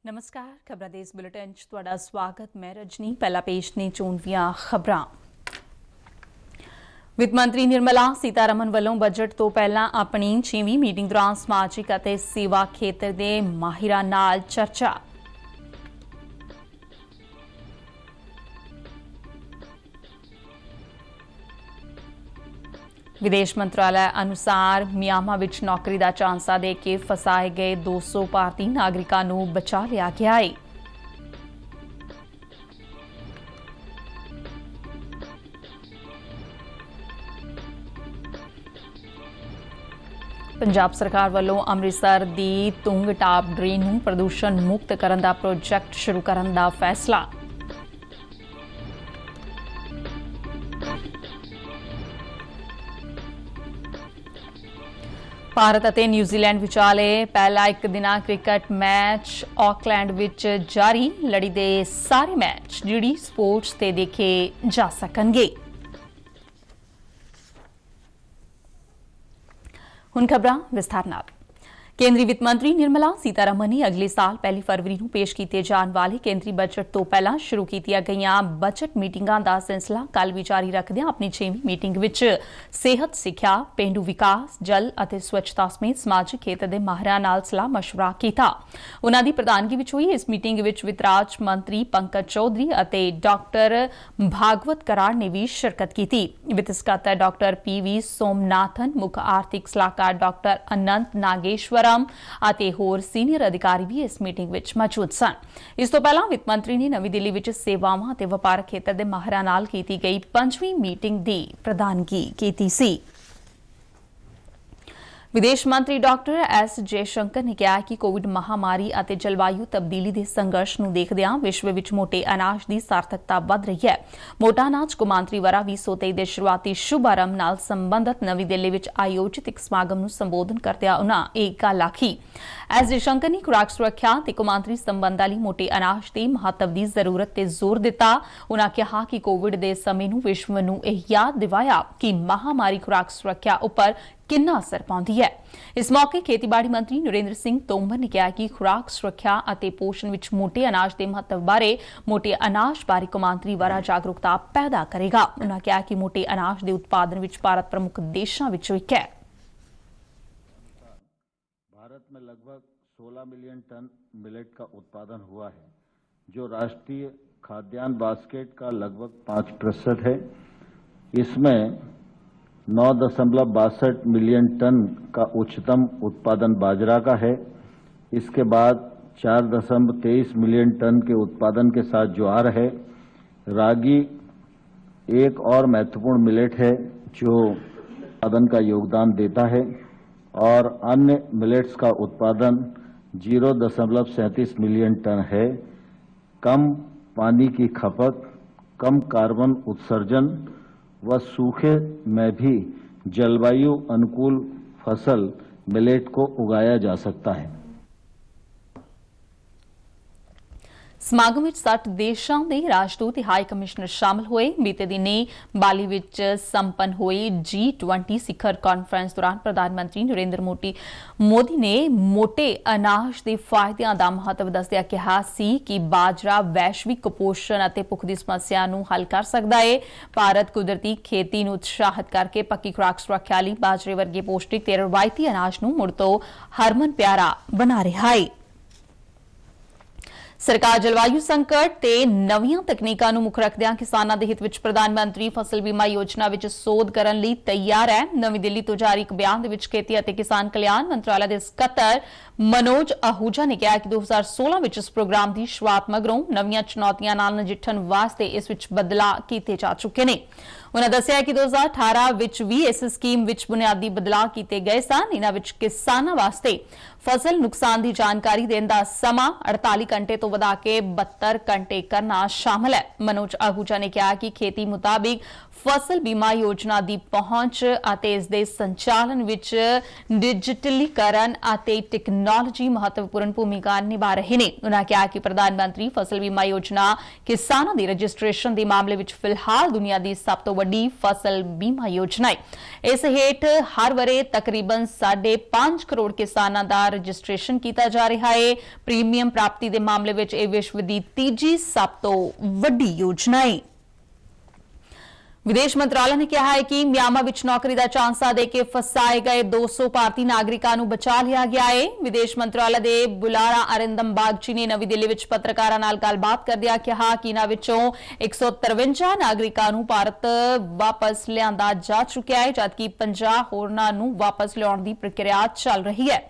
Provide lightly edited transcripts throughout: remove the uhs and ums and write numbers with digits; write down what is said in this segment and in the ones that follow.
नमस्कार खबरां दे इस बुलेटिन च तुहाडा स्वागत। मैं रजनी। पहला पेश ने चोण दीआं खबरां। वित्त मंत्री निर्मला सीतारमण ਵੱਲੋਂ बजट ਤੋਂ ਪਹਿਲਾਂ ਆਪਣੀ 6ਵੀਂ ਮੀਟਿੰਗ ਦੌਰਾਨ ਸਮਾਜਿਕ ਅਤੇ ਸੇਵਾ ਖੇਤਰ ਦੇ ਮਾਹਿਰਾਂ ਨਾਲ ਚਰਚਾ। विदेश मंत्रालय अनुसार म्यांमार विच नौकरी का झांसा दे के फसाए गए 200 भारतीय नागरिकों को बचा लिया गया है। पंजाब सरकार वालों अमृतसर की तुंग टाप ड्रेन नूं प्रदूषण मुक्त करने का प्रोजेक्ट शुरू करने का फैसला। भारत और न्यूजीलैंड विचाले पहला एक दिना क्रिकेट मैच ऑकलैंड विच जारी। लड़ी दे सारे मैच डीडी स्पोर्ट्स ते देखे जा सकणगे। हुण खबरां विस्तार नाल। केंद्रीय वित्त मंत्री निर्मला सीतारमण ने अगले साल 1 फरवरी को पेश किए जाने वाले केंद्रीय बजट तो पहला शुरू कीतियां गईयां बजट मीटिंगां दा सिलसिला कल भी जारी रखदियां अपनी 6वीं मीटिंग विच सेहत, सिक्ख्या, पेंडू विकास, जल अते स्वच्छता समेत समाजिक खेतर दे माहिरां नाल सलाह मशवरा कीता। उन्हां दी प्रधानगी विच हुई इस मीटिंग विच वित्त राज मंत्री पंकज चौधरी अते डॉक्टर भागवत कराड़ ने भी शिरकत की। वित्त सकत्तर डॉक्टर पीवी सोमनाथन, मुख आर्थिक सलाहकार डॉक्टर अनंत नागेश्वर ਅਤੇ ਹੋਰ ਸੀਨੀਅਰ ਅਧਿਕਾਰੀ ਵੀ ਇਸ ਮੀਟਿੰਗ ਵਿੱਚ ਮੌਜੂਦ ਸਨ। ਇਸ ਤੋਂ ਪਹਿਲਾਂ ਵਿੱਤ ਮੰਤਰੀ ਨੇ ਨਵੀਂ ਦਿੱਲੀ ਵਿੱਚ ਸੇਵਾਵਾਂ ਅਤੇ ਵਪਾਰਕ ਖੇਤਰ ਦੇ ਮਾਹਿਰਾਂ ਨਾਲ ਕੀਤੀ ਗਈ 5ਵੀਂ ਮੀਟਿੰਗ ਦੀ ਪ੍ਰਧਾਨਗੀ ਕੀਤੀ ਸੀ। विदेश मंत्री डॉक्टर एस जयशंकर ने कहा कि कोविड महामारी और जलवायु तब्दीली के संघर्ष को देखदਿਆਂ विश्व में मोटे अनाज की सार्थकता बढ़ रही है। मोटा अनाज कौमांतरी वरा 2023 के शुरुआती शुभारंभ नाल संबंधित नवी दिल्ली में आयोजित एक समागम को संबोधन करदਿਆਂ उन्हां एक गल आखी। एस जयशंकर ने खुराक सुरक्षा ते कौमांतरी संबंधां लई मोटे अनाज के महत्व की जरूरत ते जोर दिता। उन्हां कहा कि कोविड के समय नूं विश्व नूं यह याद दिवाया कि महामारी खुराक सुरक्षा उपर किन्ना असर पाउंदी है। इस मौके खेतीबाड़ी मंत्री नरेंद्र सिंह तोमर ने कहा कि खुराक सुरक्षा और पोषण विच मोटे अनाज के महत्व बारे मोटे अनाज बारे कौमांतरी वारा जागरूकता पैदा करेगा। उन्होंने कहा कि मोटे अनाज के उत्पादन विच भारत प्रमुख देशों विचों एक है। भारत में लगभग 16 मिलियन टन मिलेट का उत्पादन हुआ है, जो राष्ट्रीय खाद्यान्न बास्केट का लगभग 5% है। इसमें 9.62 मिलियन टन का उच्चतम उत्पादन बाजरा का है। इसके बाद 4.23 मिलियन टन के उत्पादन के साथ ज्वार है। रागी एक और महत्वपूर्ण मिलेट है जो उत्पादन का योगदान देता है और अन्य मिलेट्स का उत्पादन 0.37 मिलियन टन है। कम पानी की खपत, कम कार्बन उत्सर्जन व सूखे में भी जलवायु अनुकूल फसल मिलेट को उगाया जा सकता है। समागम में 60 देशों के राजदूत हाई कमिश्नर शामिल हुए। बीते दिनी बाली विच संपन्न हुई G20 शिखर कॉन्फ्रेंस दौरान प्रधानमंत्री नरेंद्र मोदी ने मोटे अनाज के फायदों का महत्व दसदिया कहा सी कि बाजरा वैश्विक कुपोषण और भुख की समस्या नूं हल कर सकता है। भारत कुदरती खेती नूं उत्साहित करके पक्की खुराक सुरक्षा लई बाजरे वर्गे पौष्टिक ते रवायती अनाज नूं मुड़ तो हरमन प्यारा बना रहा है। सरकार जलवायु संकट ते नवीं तकनीकां नूं मुख रखदिआं किसानां दे हित विच प्रधानमंत्री फसल बीमा योजना विच सोध करन लई तैयार है। नवीं दिल्ली तो जारी एक बयान दे विच खेती अते किसान कल्याण मंत्रालय दे सकत्तर मनोज आहूजा ने कहा कि 2016 विच इस प्रोग्राम की शुरुआत मगरों नवीं चुनौतियां नाल नजिठण वास्ते इस विच बदलाव कीते जा चुके ने। उन्होंने दस्सिया कि 2018 विच भी इस स्कीम विच बुनियादी बदलाव किए गए सन। इन्हां विच किसानां वास्ते फसल नुकसान की जानकारी देने का समा 48 घंटे तो ਤੋਂ ਵਧਾ ਕੇ 72 ਘੰਟੇ ਕਰਨਾ ਸ਼ਾਮਲ ਹੈ। ਮਨੋਜ आहूजा ਨੇ ਕਿਹਾ ਕਿ ਖੇਤੀ ਮੁਤਾਬਿਕ ਫਸਲ ਬੀਮਾ ਯੋਜਨਾ ਦੀ ਪਹੁੰਚ ਅਤੇ ਇਸ ਦੇ ਸੰਚਾਲਨ ਵਿੱਚ ਡਿਜੀਟਲੀਕਰਨ ਅਤੇ ਟੈਕਨੋਲੋਜੀ ਮਹੱਤਵਪੂਰਨ ਭੂਮਿਕਾ ਨਿਭਾ ਰਹੇ ਨੇ। ਉਨ੍ਹਾਂ ਕਿਹਾ ਕਿ ਪ੍ਰਧਾਨ ਮੰਤਰੀ ਫਸਲ ਬੀਮਾ ਯੋਜਨਾ ਕਿਸਾਨਾਂ ਦੀ ਰਜਿਸਟ੍ਰੇਸ਼ਨ ਦੇ ਮਾਮਲੇ ਵਿੱਚ ਫਿਲਹਾਲ ਦੁਨੀਆ ਦੀ ਸਭ ਤੋਂ ਵੱਡੀ ਫਸਲ ਬੀਮਾ ਯੋਜਨਾ ਹੈ। ਇਸ ਹੇਠ ਹਰ ਵਰੇ ਤਕਰੀਬਨ 5.5 ਕਰੋੜ ਕਿਸਾਨਾਂ ਦਾ ਰਜਿਸਟ੍ਰੇਸ਼ਨ ਕੀਤਾ ਜਾ ਰਿਹਾ ਹੈ। ਪ੍ਰੀਮੀਅਮ ਪ੍ਰਾਪਤੀ ਦੇ ਮਾਮਲੇ ਵਿੱਚ ਇਹ ਵਿਸ਼ਵ ਦੀ ਤੀਜੀ ਸਭ ਤੋਂ ਵੱਡੀ ਯੋਜਨਾ ਹੈ। विदेश मंत्रालय ने कहा है कि म्यांमार विच नौकरी का झांसा दे के फसाए गए 200 भारतीय नागरिकों को बचा लिया गया है। विदेश मंत्रालय के बुलारा अरिंदम बागची ने नवी दिल्ली विच पत्रकारां नाल गलबात करदिआं कहा कि इन्हां विचों 153 नागरिकों को भारत वापस लिआंदा जा चुका है, जबकि 50 होरनां नूं वापस लिआउण दी प्रक्रिया चल रही है।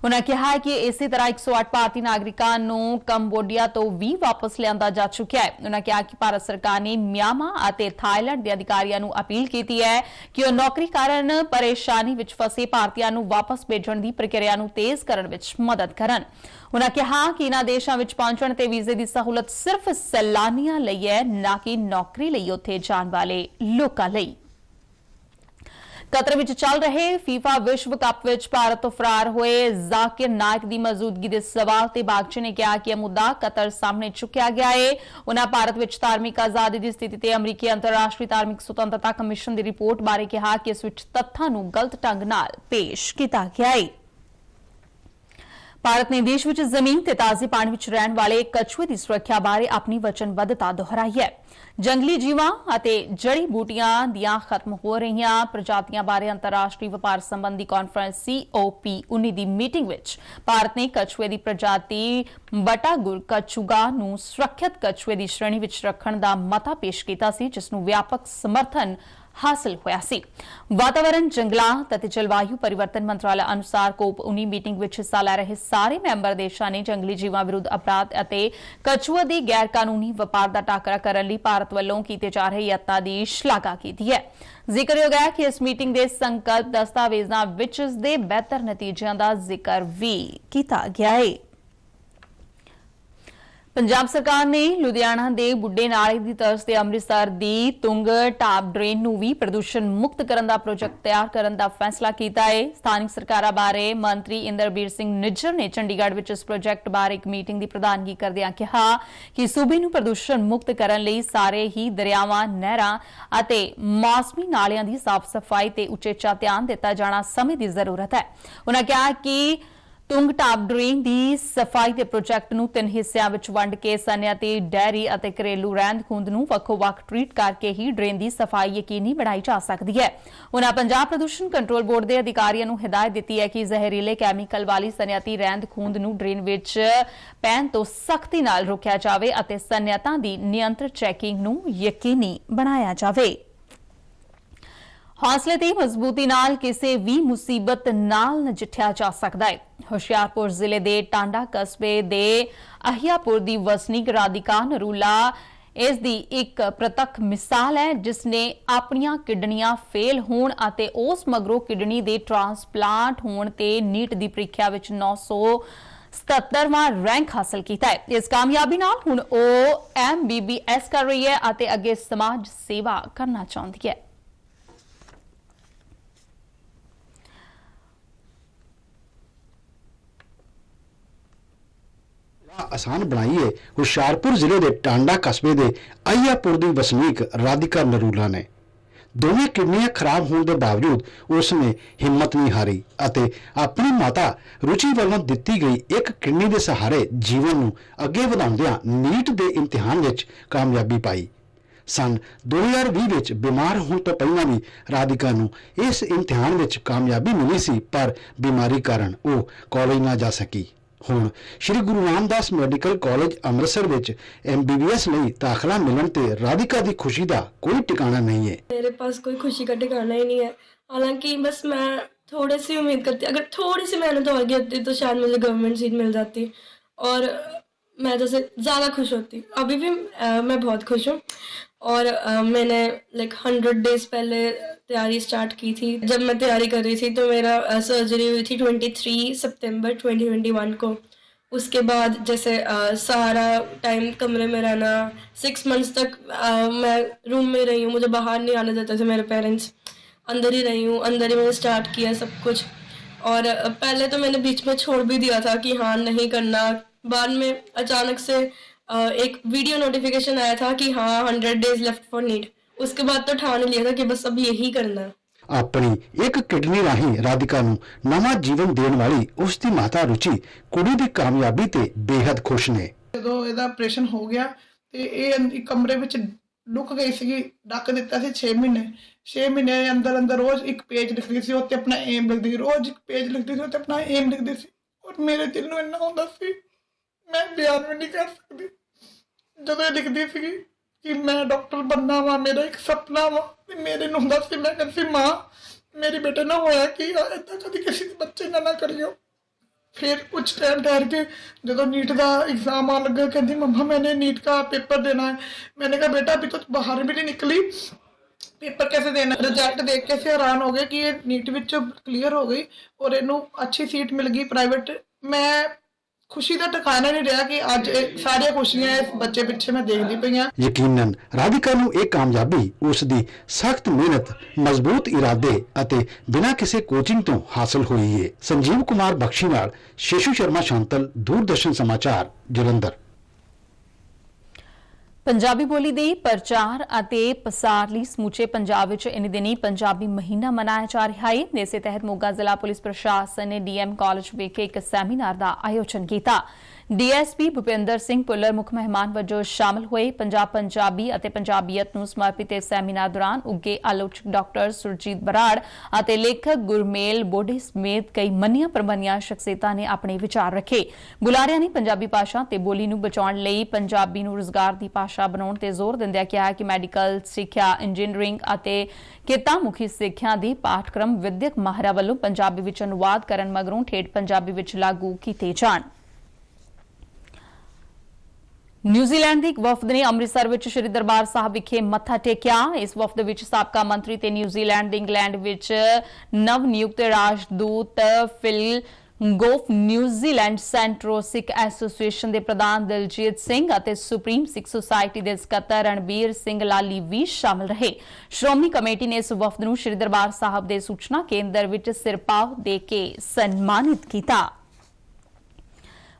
उन्होंने कहा है कि इसी तरह 108 भारतीय नागरिकों को कंबोडिया तो भी वापस लिया जा चुका है। उन्होंने कहा कि भारत सरकार ने म्यांमार और थाईलैंड के अधिकारियों को अपील की है कि वह नौकरी कारण परेशानी विच फसे भारतीयों को वापस भेजण की प्रक्रिया तेज करने विच मदद करन। उन्होंने कहा कि इन्हां देशां विच पहुंचण ते वीजे की सहूलत सिर्फ सैलानियों लई है, ना कि नौकरी लई उत्थे जाण वाले लोकां लई। कतर विच चल रहे फीफा विश्व कप विच भारत तो फरार हुए जाकिर नायक की मौजूदगी के सवाल ते बागची ने कहा कि यह मुद्दा कतर सामने चुकया गया है। उन्होंने भारत विच धार्मिक आजादी की स्थिति ते अमरीकी अंतरराष्ट्रीय धार्मिक सुतंत्रता कमीशन की रिपोर्ट बारे कहा कि इस विच तथ्यां नूं गलत ढंग नाल पेश किया गया है। भारत ने देश विच जमीन ते ताजे पानी विच रहण वाले कछुए की सुरक्षा बारे अपनी वचनबद्धता दोहराई है। जंगली जीवां अते जड़ी बूटियां दियां खत्म हो रहीआं प्रजातियां बारे अंतरराष्ट्रीय व्यापार संबंधी कॉन्फ्रेंस COP19 की मीटिंग विच भारत ने कछुए की प्रजाति बटागुर कछुगा नूं सुरक्षित कछुए की श्रेणी विच रखण दा मता पेश कीता सी, जिस नूं व्यापक समर्थन हासिल होया सी। वातावरण जंगलात अते जलवायु परिवर्तन मंत्रालय अनुसार COP19 मीटिंग विच हिस्सा लै रहे सारे मैंबर देशां ने जंगली जीवां विरुद्ध अपराध अते कछुए दी गैर कानूनी व्यापार दा टाकरा करन लई भारत वल्लों कीते जा रहे यत्नां दी शलाघा कीती है। जिक्रयोग है कि इस मीटिंग दे संकल्प दस्तावेजां विच इस दे बेहतर नतीजिਆਂ ਦਾ ਜ਼ਿਕਰ भी कीता गया है। पंजाब सरकार ने लुधियाना के बुड्ढे नाले की तर्ज से अमृतसर की तुंग टाप ड्रेन नूं भी प्रदूषण मुक्त करने का प्रोजेक्ट तैयार करने का फैसला किया है। स्थानिक सरकारां बारे मंत्री इंदरबीर सिंह निज्जर ने चंडीगढ़ विच इस प्रोजेक्ट बारे एक मीटिंग की प्रधानगी करदिआं कहा कि सूबे नूं प्रदूषण मुक्त करने लई सारे ही दरियावां, नहरां अते मौसमी नालियां की साफ सफाई ते उचेचा ध्यान दिता जाना समय की जरूरत है। उन्होंने कहा कि तुंग टाप ड्रेन की सफाई के प्रोजेक्ट नूं 3 हिस्सों में वंड के सन्नती, डेयरी और घरेलू रहंद खूंद नूं वक्खो-वक्ख ट्रीट करके ही ड्रेन की सफाई यकीनी बनाई जा सकती है। उन्होंने पंजाब प्रदूषण कंट्रोल बोर्ड के अधिकारियों नूं हिदायत दी है कि जहरीले कैमिकल वाली सन्नती रहंद खूंद नूं ड्रेन विच पैण तो सख्ती नाल रोकिया जावे अते सन्नतां दी नियंत्रित चैकिंग नूं यकीनी बनाया जावे। हौसले ते मजबूती नाल किसी भी मुसीबत नाल नजिठिया जा सकता है। हुशियारपुर जिले के टांडा कस्बे दे अहियापुर दी वसनीक राधिका नरूला इस दी एक प्रतख मिसाल है, जिसने अपनियां किडनियां फेल होण अते उस मगरों किडनी दे ट्रांसप्लांट होण ते नीट दी परीक्षा विच 977वां रैंक हासिल किया है। इस कामयाबी नाल हुण ओ MBBS कर रही है अते अगे समाज सेवा करना चाहती है। आसान बनाई है हुशियारपुर जिले के टांडा कस्बे के अहियापुर की वसनीक राधिका नरूला ने। दोवें किडनियां खराब होने के बावजूद उसने हिम्मत नहीं हारी अते अपनी माता रुचि वालों दिती गई एक किडनी के सहारे जीवन नूं अगे वधाउंदिआं नीट के इम्तिहान विच कामयाबी पाई। सन 2020 विच बीमार होने तो पहला भी राधिका नूं इस इम्तिहान विच कामयाबी मिली सी, पर बीमारी कारण वो कॉलेज ना जा सकी। हुण श्री गुरु रामदास मैडिकल कॉलेज अमृतसर विच MBBS लई दाखला मिलण ते राधिका दी खुशी दा कोई ठिकाना नहीं है। मेरे पास कोई खुशी का ठिकाना ही नहीं है। हालांकि बस मैं थोड़ी सी उम्मीद करती, अगर थोड़ी सी मेहनत और की होती तो शायद मुझे गवर्नमेंट सीट मिल जाती और मैं जैसे ज़्यादा खुश होती। अभी भी मैं बहुत खुश हूँ और मैंने 100 डेज पहले तैयारी स्टार्ट की थी। जब मैं तैयारी कर रही थी तो मेरा सर्जरी हुई थी 23 सितंबर 2021 को उसके बाद जैसे सारा टाइम कमरे में रहना, 6 मंथ्स तक मैं रूम में रही हूँ, मुझे बाहर नहीं आने देते थे मेरे पेरेंट्स, अंदर ही रही हूँ, अंदर ही मैंने स्टार्ट किया सब कुछ। और पहले तो मैंने बीच में छोड़ भी दिया था कि हाँ नहीं करना। बाद में अचानक से एक वीडियो नोटिफिकेशन आया था कि हाँ 100 डेज लेफ्ट फॉर नीट। उसके बाद तो ठान लिया था कि बस अब यही करना है। ਆਪਣੀ ਇੱਕ ਕਿਡਨੀ ਰਾਹੀਂ ਰਾਧਿਕਾ ਨੂੰ ਨਵਾਂ ਜੀਵਨ ਦੇਣ ਵਾਲੀ ਉਸ ਦੀ ਮਾਤਾ ਰੁਚੀ ਕੁੜੀ ਦੀ ਕਾਮਯਾਬੀ ਤੇ ਬੇहद ਖੁਸ਼ ਨੇ। ਜਦੋਂ ਇਹਦਾ ਆਪਰੇਸ਼ਨ ਹੋ ਗਿਆ ਤੇ ਇਹ ਕਮਰੇ ਵਿੱਚ ਲੁਕ ਗਈ ਸੀਗੀ, ਡੱਕ ਦਿੱਤਾ ਸੀ 6 ਮਹੀਨੇ। 6 ਮਹੀਨੇ ਅੰਦਰ ਰੋਜ਼ ਇੱਕ ਪੇਜ ਲਿਖਦੀ ਸੀ, ਉੱਤੇ ਆਪਣਾ ਏਮ ਲਿਖਦੀ, ਰੋਜ਼ ਇੱਕ ਪੇਜ ਲਿਖਦੀ ਸੀ, ਉੱਤੇ ਆਪਣਾ ਏਮ ਲਿਖਦੀ ਸੀ। ਔਰ ਮੇਰੇ ਦਿਲ ਨੂੰ ਇੰਨਾ ਹੁੰਦਾ ਸੀ, ਮੈਂ ਬਿਆਨ ਵੀ ਨਹੀਂ ਕਰ ਸਕਦੀ। ਜਦੋਂ ਇਹ ਲਿਖਦੀ ਸੀਗੀ ਕਿ ਮੈਂ ਡਾਕਟਰ बनना वा, मेरा एक सपना वा, मेरे ਨੂੰ ਹੁੰਦਾ ਸੀ, ਮੈਂ ਕਹਿੰਦੀ ਸੀ ਮਾਂ ਮੇਰੇ ਬੇਟੇ ਨਾਲ ਹੋਇਆ ਕਿ ਏਦਾਂ ਕਦੀ ਕਿਸੇ ਦੇ ਬੱਚੇ ਨਾਲ ਨਾ ਕਰਿਓ। फिर कुछ टाइम ठहर के जो नीट का एग्जाम आने लगा, कहती मम्मा मैंने नीट का पेपर देना है। मैंने कहा बेटा अभी तो बाहर भी नहीं निकली, पेपर कैसे देना। रिजल्ट देख के हैरान हो गए कि ये नीट विच क्लीयर हो गई और इनू अच्छी सीट मिल गई प्राइवेट। मैं खुशी का ठिकाना नहीं रहा कि अज सारिया खुशियां इस बच्चे पिछे मैं देखती पई हां। ਯਕੀਨਨ ਰਾਧਿਕਾ ਨੂੰ ਇਹ ਕਾਮਯਾਬੀ ਉਸ ਦੀ ਸਖਤ ਮਿਹਨਤ, ਮਜ਼ਬੂਤ ਇਰਾਦੇ ਅਤੇ ਬਿਨਾਂ ਕਿਸੇ ਕੋਚਿੰਗ ਤੋਂ ਹਾਸਲ ਹੋਈ ਹੈ। ਸੰਜੀਵ ਕੁਮਾਰ ਬਖਸ਼ੀ ਨਾਲ ਸ਼ੇਸ਼ੂ ਸ਼ਰਮਾ ਸ਼ਾਂਤਲ, ਦੂਰਦਰਸ਼ਨ ਸਮਾਚਾਰ, ਜਲੰਧਰ। ਪੰਜਾਬੀ ਬੋਲੀ ਦੇ ਪ੍ਰਚਾਰ ਅਤੇ ਪਸਾਰ ਲਈ ਸਮੁੱਚੇ ਪੰਜਾਬ ਵਿੱਚ ਇਨ ਦਿਨੀ ਪੰਜਾਬੀ ਮਹੀਨਾ ਮਨਾਇਆ ਜਾ ਰਿਹਾ ਹੈ। ਇਸੇ ਤਹਿਤ ਮੋਗਾ ਜ਼ਿਲ੍ਹਾ ਪੁਲਿਸ ਪ੍ਰਸ਼ਾਸਨ ਨੇ ਡੀਐਮ ਕਾਲਜ ਵਿਖੇ ਇੱਕ ਸੈਮੀਨਾਰ ਦਾ ਆਯੋਜਨ ਕੀਤਾ। ਡੀਐਸਪੀ ਭੁਪਿੰਦਰ ਸਿੰਘ ਭੁੱਲਰ ਮੁੱਖ ਮਹਿਮਾਨ ਵਜੋਂ ਸ਼ਾਮਲ ਹੋਏ। ਪੰਜਾਬੀ ਅਤੇ ਪੰਜਾਬੀਅਤ ਨੂੰ ਸਮਰਪਿਤ ਇਸ ਸੈਮੀਨਾਰ ਦੌਰਾਨ ਉੱਘੇ ਆਲੋਚਕ ਡਾਕਟਰ ਸੁਰਜੀਤ ਬਰਾੜ ਅਤੇ ਲੇਖਕ ਗੁਰਮੇਲ ਬੋਡੇ ਸਮੇਤ ਕਈ ਮੰਨੀਆਂ ਪ੍ਰਮੰਨੀਆਂ ਸ਼ਖਸੀਅਤਾਂ ਨੇ ਆਪਣੇ ਵਿਚਾਰ ਰੱਖੇ। ਬੁਲਾਰਿਆਂ ਨੇ ਪੰਜਾਬੀ ਭਾਸ਼ਾ ਤੇ ਬੋਲੀ ਨੂੰ ਬਚਾਉਣ ਲਈ ਪੰਜਾਬੀ ਨੂੰ ਰੁਜ਼ਗਾਰ ਦੀ ਭਾਸ਼ਾ ਬਣਾਉਣ ਤੇ ਜ਼ੋਰ ਦਿੰਦਿਆਂ ਕਿਹਾ ਕਿ ਮੈਡੀਕਲ ਸਿੱਖਿਆ, ਇੰਜੀਨੀਅਰਿੰਗ ਅਤੇ ਕਿੱਤਾ ਮੁਖੀ ਸਿੱਖਿਆ ਦੀ ਪਾਠਕ੍ਰਮ ਵਿਦਿਅਕ ਮਾਹਿਰਾਂ ਵੱਲੋਂ ਪੰਜਾਬੀ ਵਿੱਚ ਅਨੁਵਾਦ ਕਰਨ ਮਗਰੋਂ ਠੇਠ ਪੰਜਾਬੀ ਵਿੱਚ ਲਾਗੂ ਕੀਤੇ ਜਾਣ। ਨਿਊਜ਼ੀਲੈਂਡ ਦੀ ਇੱਕ ਵਫਦ ਨੇ ਅੰਮ੍ਰਿਤਸਰ ਵਿੱਚ ਸ੍ਰੀ ਦਰਬਾਰ ਸਾਹਿਬ ਵਿਖੇ ਮੱਥਾ ਟੇਕਿਆ। ਇਸ ਵਫਦ ਵਿੱਚ ਸਾਬਕਾ ਮੰਤਰੀ ਤੇ ਨਿਊਜ਼ੀਲੈਂਡ ਦੇ ਇੰਗਲੈਂਡ ਵਿੱਚ ਨਵ ਨਿਯੁਕਤ ਰਾਜਦੂਤ ਫਿਲ ਗੋਫ, ਨਿਊਜ਼ੀਲੈਂਡ ਸੈਂਟਰੋ ਸਿੱਖ ਐਸੋਸੀਏਸ਼ਨ ਦੇ ਪ੍ਰਧਾਨ ਦਿਲਜੀਤ ਸਿੰਘ ਅਤੇ ਸੁਪਰੀਮ ਸਿੱਖ ਸੁਸਾਇਟੀ ਦੇ ਸਕੱਤਰ ਰਣਬੀਰ ਸਿੰਘ ਲਾਲੀ ਵੀ ਸ਼ਾਮਲ ਰਹੇ। ਸ਼੍ਰੋਮਣੀ ਕਮੇਟੀ ਨੇ ਇਸ ਵਫਦ ਨੂੰ ਸ੍ਰੀ ਦਰਬਾਰ ਸਾਹਿਬ ਦੇ ਸੂਚਨਾ ਕੇਂਦਰ ਵਿੱਚ ਸਿਰਪਾਓ ਦੇ ਕੇ ਸਨਮਾਨਿਤ ਕੀਤਾ।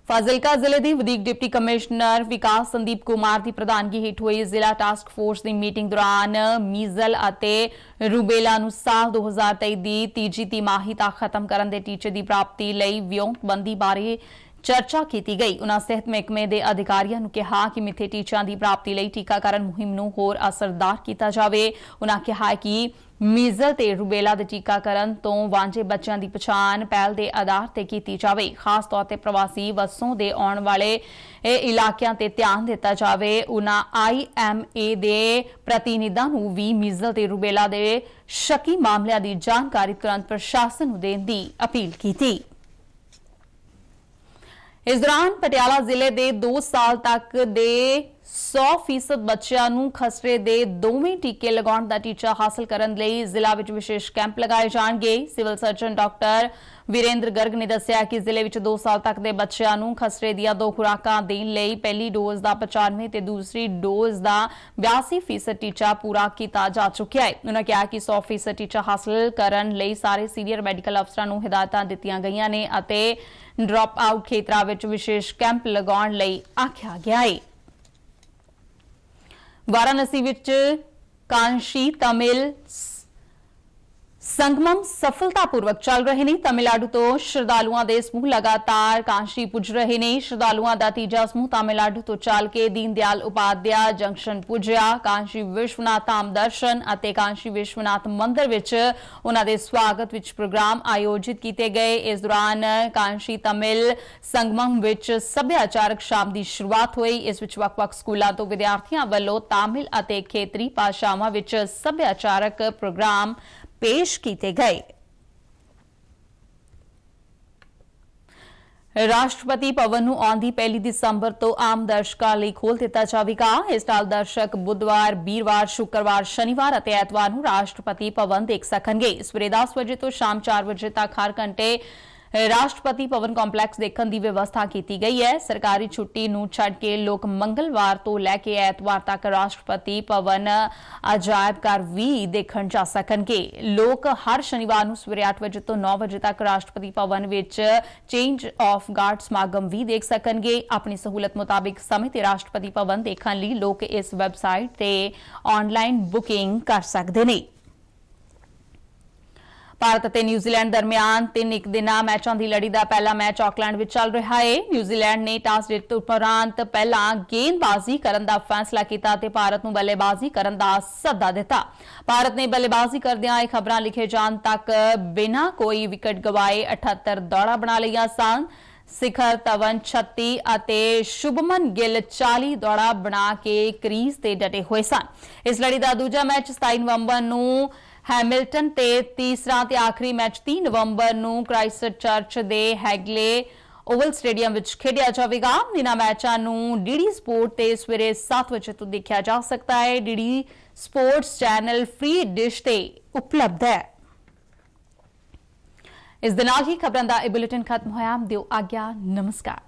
ਫਾਜ਼ਿਲਕਾ ਜ਼ਿਲ੍ਹੇ ਦੇ ਵਧੀਕ ਡਿਪਟੀ ਕਮਿਸ਼ਨਰ ਵਿਕਾਸ ਸੰਦੀਪ ਕੁਮਾਰ ਦੀ ਪ੍ਰਧਾਨਗੀ ਹੇਠ ਹੋਈ ਜ਼ਿਲ੍ਹਾ ਟਾਸਕ ਫੋਰਸ ਦੀ ਮੀਟਿੰਗ ਦੌਰਾਨ ਮੀਜ਼ਲ ਅਤੇ ਰੂਬੇਲਾ ਨੂੰ ਸਾਲ 2023 ਦੀ ਤੀਜੀ ਤਿਮਾਹੀ ਤੱਕ ਖਤਮ ਕਰਨ ਦੇ ਟੀਚੇ ਦੀ ਪ੍ਰਾਪਤੀ ਲਈ ਵਿਉਂਤਬੰਦੀ ਬਾਰੇ ਚਰਚਾ ਕੀਤੀ ਗਈ। ਉਨ੍ਹਾਂ ਸਿਹਤ ਮਹਿਕਮੇ ਦੇ ਅਧਿਕਾਰੀਆਂ ਨੂੰ ਕਿਹਾ ਕਿ ਮਿੱਥੇ ਟੀਚਿਆਂ ਦੀ ਪ੍ਰਾਪਤੀ ਲਈ ਟੀਕਾਕਰਨ ਮੁਹਿੰਮ ਨੂੰ ਹੋਰ ਅਸਰਦਾਰ ਕੀਤਾ ਜਾਵੇ। ਉਨ੍ਹਾਂ ਕਿਹਾ ਕਿ ਮੀਜ਼ਲ ਤੇ ਰੂਬੇਲਾ ਦੇ ਟੀਕਾਕਰਨ ਤੋਂ ਵਾਂਝੇ ਬੱਚਿਆਂ ਦੀ ਪਛਾਣ ਪਹਿਲ ਦੇ ਆਧਾਰ ਤੇ ਕੀਤੀ ਜਾਵੇ। ਖਾਸ ਤੌਰ ਤੇ ਪ੍ਰਵਾਸੀ ਵਸੋਂ ਦੇ ਆਉਣ ਵਾਲੇ ਇਲਾਕਿਆਂ ਤੇ ਧਿਆਨ ਦਿੱਤਾ ਜਾਵੇ। ਉਨ੍ਹਾਂ IMA ਦੇ ਪ੍ਰਤੀਨਿਧਾਂ ਨੂੰ ਵੀ ਮੀਜ਼ਲ ਤੇ ਰੂਬੇਲਾ ਦੇ ਸ਼ੱਕੀ ਮਾਮਲਿਆਂ ਦੀ ਜਾਣਕਾਰੀ ਤੁਰੰਤ ਪ੍ਰਸ਼ਾਸਨ ਨੂੰ ਦੇਣ ਦੀ ਅਪੀਲ ਕੀਤੀ। ਇਸ ਦੌਰਾਨ ਪਟਿਆਲਾ ਜ਼ਿਲ੍ਹੇ ਦੇ 2 ਸਾਲ ਤੱਕ ਦੇ 100% ਬੱਚਿਆਂ ਨੂੰ ਖਸਰੇ ਦੇ ਦੋਵੇਂ ਟੀਕੇ ਲਗਾਉਣ ਦਾ ਟੀਚਾ ਹਾਸਲ ਕਰਨ ਲਈ ਜ਼ਿਲ੍ਹਾ ਵਿੱਚ ਵਿਸ਼ੇਸ਼ ਕੈਂਪ ਲਗਾਏ ਜਾਣਗੇ। Civil surgeon doctor Virender Garg ਨੇ ਦੱਸਿਆ ਕਿ ਜ਼ਿਲ੍ਹੇ ਵਿੱਚ 2 ਸਾਲ ਤੱਕ ਦੇ ਬੱਚਿਆਂ ਨੂੰ ਖਸਰੇ ਦੀਆਂ 2 ਖੁਰਾਕਾਂ ਦੇਣ ਲਈ ਪਹਿਲੀ ਡੋਜ਼ ਦਾ 95 ਤੇ ਦੂਸਰੀ ਡੋਜ਼ ਦਾ 82% ਟੀਚਾ ਪੂਰਾ ਕੀਤਾ ਜਾ ਚੁੱਕਿਆ ਹੈ। ਉਨ੍ਹਾਂ ਕਿਹਾ ਕਿ 100% ਟੀਚਾ ਹਾਸਲ ਕਰਨ ਲਈ ਸਾਰੇ ਸੀਨੀਅਰ ਮੈਡੀਕਲ ਅਫਸਰਾਂ ਨੂੰ ਹਦਾਇਤਾਂ ਦਿੱਤੀਆਂ ਗਈਆਂ ਨੇ ਅਤੇ ਡ੍ਰੌਪ ਆਊਟ ਖੇਤਰਾਂ ਵਿੱਚ ਵਿਸ਼ੇਸ਼ ਕੈਂਪ ਲਗਾਉਣ ਲਈ ਆਖਿਆ ਗਿਆ ਹੈ। ਵਾਰਾਣਸੀ ਵਿੱਚ ਕਾਂਸ਼ੀ ਤਮਿਲ ਸੰਗਮਮ ਸਫਲਤਾਪੂਰਵਕ ਚੱਲ ਰਹੇ ਨੇ। ਤਮਿਲਨਾਡੂ ਤੋਂ ਸ਼ਰਧਾਲੂਆਂ ਦੇ ਸਮੂਹ ਲਗਾਤਾਰ ਕਾਂਸ਼ੀ ਪੁੱਜ ਰਹੇ ਨੇ। ਸ਼ਰਧਾਲੂਆਂ ਦਾ ਤੀਜਾ ਸਮੂਹ ਤਮਿਲਨਾਡੂ ਤੋਂ ਚੱਲ ਕੇ ਦੀਨ ਦਿਆਲ ਉਪਾਧਿਆ ਜੰਕਸ਼ਨ ਪੁੱਜਿਆ। ਕਾਂਸ਼ੀ ਵਿਸ਼ਵਨਾਥ ਧਾਮ ਦਰਸ਼ਨ ਅਤੇ ਕਾਂਸ਼ੀ ਵਿਸ਼ਵਨਾਥ ਮੰਦਿਰ ਵਿੱਚ ਉਹਨਾਂ ਦੇ ਸਵਾਗਤ ਵਿੱਚ ਪ੍ਰੋਗਰਾਮ ਆਯੋਜਿਤ ਕੀਤੇ ਗਏ। ਇਸ ਦੌਰਾਨ ਕਾਂਸ਼ੀ ਤਮਿਲ ਸੰਗਮਮ ਵਿੱਚ ਸੱਭਿਆਚਾਰਕ ਸ਼ਾਮ ਦੀ ਸ਼ੁਰੂਆਤ ਹੋਈ। ਇਸ ਵਿੱਚ ਵੱਖ-ਵੱਖ ਸਕੂਲਾਂ ਤੋਂ ਵਿਦਿਆਰਥੀਆਂ ਵੱਲੋਂ ਤਾਮਿਲ ਅਤੇ ਖੇਤਰੀ ਭਾਸ਼ਾਵਾਂ ਵਿੱਚ ਸੱਭਿਆਚਾਰਕ ਪ੍ਰੋਗਰਾਮ पेश किए गए। राष्ट्रपति भवन ਨੂੰ ਆਉਂਦੀ 1 ਦਸੰਬਰ ਤੋਂ ਆਮ ਦਰਸ਼ਕਾਂ ਲਈ ਖੋਲ੍ਹ ਦਿੱਤਾ ਜਾਵੇਗਾ। ਇਸ ਨਾਲ ਦਰਸ਼ਕ ਬੁੱਧਵਾਰ, ਵੀਰਵਾਰ, ਸ਼ੁੱਕਰਵਾਰ, ਸ਼ਨੀਵਾਰ ਅਤੇ ਐਤਵਾਰ ਨੂੰ ਰਾਸ਼ਟਰਪਤੀ ਭਵਨ ਦੇਖ ਸਕਣਗੇ। ਸਵੇਰੇ 10 ਵਜੇ ਤੋਂ ਸ਼ਾਮ 4 ਵਜੇ ਤੱਕ ਹਰ ਘੰਟੇ ਰਾਸ਼ਟਰਪਤੀ ਭਵਨ ਕੰਪਲੈਕਸ ਦੇਖਣ ਦੀ ਵਿਵਸਥਾ ਕੀਤੀ ਗਈ ਹੈ। ਸਰਕਾਰੀ ਛੁੱਟੀ ਨੂੰ ਛੱਡ ਕੇ ਲੋਕ ਮੰਗਲਵਾਰ ਤੋਂ ਲੈ ਕੇ ਐਤਵਾਰ ਤੱਕ ਰਾਸ਼ਟਰਪਤੀ ਭਵਨ ਅਜਾਇਬ ਘਰ ਵੀ ਦੇਖਣ ਜਾ ਸਕਣਗੇ। ਲੋਕ ਹਰ ਸ਼ਨੀਵਾਰ ਨੂੰ ਸਵੇਰੇ 8 ਵਜੇ ਤੋਂ 9 ਵਜੇ ਤੱਕ ਰਾਸ਼ਟਰਪਤੀ ਭਵਨ ਵਿੱਚ ਚੇਂਜ ਆਫ ਗਾਰਡ ਸਮਾਗਮ ਵੀ ਦੇਖ ਸਕਣਗੇ। ਆਪਣੀ ਸਹੂਲਤ ਮੁਤਾबिक ਸਮੇਂ ਤੇ ਰਾਸ਼ਟਰਪਤੀ ਭਵਨ ਦੇਖਣ ਲਈ ਲੋਕ ਇਸ ਵੈਬਸਾਈਟ ਤੇ ਆਨਲਾਈਨ ਬੁਕਿੰਗ ਕਰ ਸਕਦੇ ਨੇ। ਭਾਰਤ ਅਤੇ ਨਿਊਜ਼ੀਲੈਂਡ ਦਰਮਿਆਨ 3 ਦਿਨਾਂ ਮੈਚਾਂ ਦੀ ਲੜੀ ਦਾ ਪਹਿਲਾ ਮੈਚ ਆਕਲੈਂਡ ਵਿੱਚ ਚੱਲ ਰਿਹਾ ਹੈ। ਨਿਊਜ਼ੀਲੈਂਡ ਨੇ ਟਾਸ ਜਿੱਤ ਉਪਰੰਤ ਪਹਿਲਾਂ ਗੇਂਦਬਾਜ਼ੀ ਕਰਨ ਦਾ ਫੈਸਲਾ ਕੀਤਾ ਤੇ ਭਾਰਤ ਨੂੰ ਬੱਲੇਬਾਜ਼ੀ ਕਰਨ ਦਾ ਸੱਦਾ ਦਿੱਤਾ। ਭਾਰਤ ਨੇ ਬੱਲੇਬਾਜ਼ੀ ਕਰਦਿਆਂ ਇਹ ਖਬਰਾਂ ਲਿਖੇ ਜਾਣ ਤੱਕ ਬਿਨਾਂ ਕੋਈ ਵਿਕਟ ਗਵਾਏ 78 ਦੌੜਾਂ ਬਣਾ ਲਈਆਂ ਸਨ। ਸਿਖਰ ਧਵਨ 36 ਅਤੇ ਸ਼ੁਭਮਨ ਗਿੱਲ 40 ਦੌੜਾਂ ਬਣਾ ਕੇ ਕ੍ਰੀਜ਼ ਤੇ ਡਟੇ ਹੋਏ ਸਨ। ਇਸ ਲੜੀ ਦਾ ਦੂਜਾ ਮੈਚ 27 ਨਵੰਬਰ ਨੂੰ ਹੈਮਿਲਟਨ ਤੇ ਤੀਸਰਾ ਤੇ ਆਖਰੀ ਮੈਚ 3 ਨਵੰਬਰ ਨੂੰ ਕ੍ਰਾਈਸਟਚਰਚ ਦੇ ਹੈਗਲੇ ਓਵਲ ਸਟੇਡੀਅਮ ਵਿੱਚ ਖੇਡਿਆ ਜਾਵੇਗਾ। ਇਨ੍ਹਾਂ ਮੈਚਾਂ ਨੂੰ ਡੀਡੀ ਸਪੋਰਟ ਤੇ ਸਵੇਰੇ 7 ਵਜੇ ਤੋਂ ਦੇਖਿਆ ਜਾ ਸਕਦਾ ਹੈ। DD sports channel free dish ਤੇ ਉਪਲਬਧ ਹੈ। ਇਸ ਦੇ ਨਾਲ ਹੀ ਖਬਰਾਂ ਦਾ ਇਹ ਬੁਲੇਟਿਨ ਖਤਮ ਹੋਇਆ। ਦਿਓ ਆਗਿਆ। ਨਮਸਕਾਰ।